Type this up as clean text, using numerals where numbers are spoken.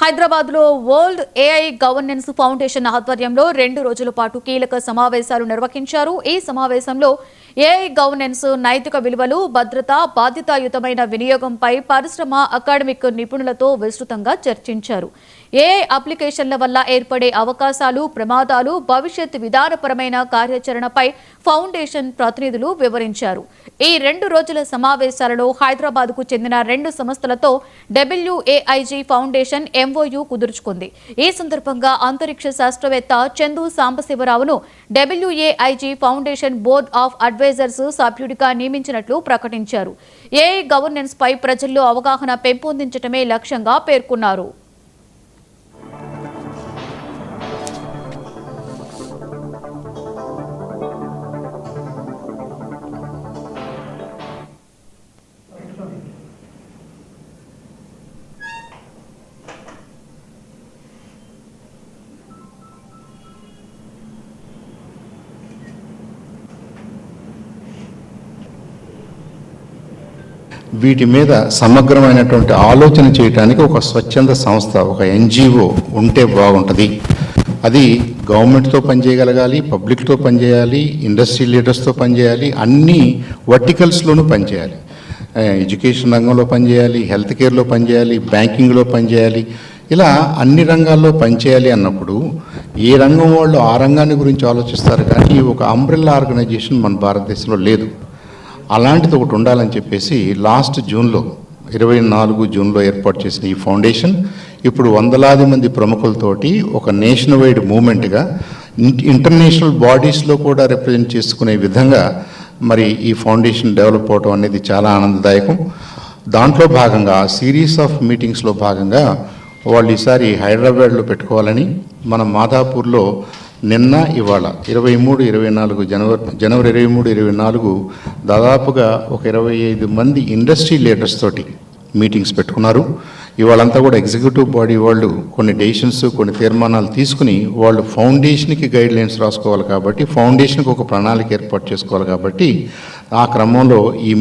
హైదరాబాద్లో world AI governance foundation ఆధ్వర్యంలో 2 రోజుల పాటు కీలక సమావేశాలు నిర్వహించారు. ఈ సమావేశంలో ఏఐ గవర్నెన్స్, నైతిక విలువలు, భద్రత, బాధ్యతాయుతమైన వినియోగంపై పరిశ్రమ, అకాడమిక్ నిపుణులతో విస్తృతంగా చర్చించారు. ఏఐ అప్లికేషన్ల వల్ల ఏర్పడే అవకాశాలు, ప్రమాదాలు, భవిష్యత్ విధానపరమైన కార్యాచరణపై ఫౌండేషన్ ప్రతినిధులు వివరించారు. ఈ 2 రోజుల సమావేశాలలో హైదరాబాద్కు చెందిన 2 సంస్థలతో WAIG ఫౌండేషన్ MOU కుదుర్చుకుంది. ఈ సందర్భంగా అంతరిక్ష శాస్త్రవేత్త చందు సాంబశివరావును WAIG foundation board of advisers సభ్యుడిగా నియమించినట్లు ప్రకటించారు. ఏఐ గవర్నెన్స్ పై ప్రజల్లో అవగాహన పెంపొందించడమే లక్ష్యంగా పేర్కొన్నారు. వీటి మీద సమగ్రమైనటువంటి ఆలోచన చేయడానికి ఒక స్వచ్ఛంద సంస్థ, ఒక NGO ఉంటే బాగుంటుంది. అది గవర్నమెంట్తో పనిచేయగలగాలి, పబ్లిక్తో పనిచేయాలి, ఇండస్ట్రీ లీడర్స్తో పనిచేయాలి, అన్ని వర్టికల్స్లోనూ పనిచేయాలి. ఎడ్యుకేషన్ రంగంలో పనిచేయాలి, హెల్త్ కేర్లో పనిచేయాలి, బ్యాంకింగ్లో పనిచేయాలి. ఇలా అన్ని రంగాల్లో పనిచేయాలి అన్నప్పుడు ఏ రంగం వాళ్ళు ఆ రంగాన్ని గురించి ఆలోచిస్తారు, కానీ ఒక అంబ్రెల్లా ఆర్గనైజేషన్ మన భారతదేశంలో లేదు. అలాంటిది ఒకటి ఉండాలని చెప్పేసి లాస్ట్ జూన్లో 24 జూన్లో ఏర్పాటు చేసిన ఈ ఫౌండేషన్ ఇప్పుడు వందలాది మంది ప్రముఖులతోటి ఒక నేషన్ వైడ్ మూమెంట్గా ఇంటర్నేషనల్ బాడీస్లో కూడా రిప్రజెంట్ చేసుకునే విధంగా మరి ఈ ఫౌండేషన్ డెవలప్ అవడం అనేది చాలా ఆనందదాయకం. దాంట్లో భాగంగా సిరీస్ ఆఫ్ మీటింగ్స్లో భాగంగా వాళ్ళు ఈసారి హైదరాబాద్లో పెట్టుకోవాలని, మన మాదాపూర్లో నిన్న ఇవాళ 23-24 జనవరి 23-24 దాదాపుగా ఒక 25 మంది ఇండస్ట్రీ లీడర్స్ తోటి మీటింగ్స్ పెట్టుకున్నారు. ఇవాళంతా కూడా ఎగ్జిక్యూటివ్ బాడీ వాళ్ళు కొన్ని డెసిషన్స్, కొన్ని తీర్మానాలు తీసుకుని వాళ్ళు ఫౌండేషన్కి గైడ్ లైన్స్ రాసుకోవాలి కాబట్టి, ఫౌండేషన్కి ఒక ప్రణాళిక ఏర్పాటు చేసుకోవాలి కాబట్టి ఆ క్రమంలో ఈ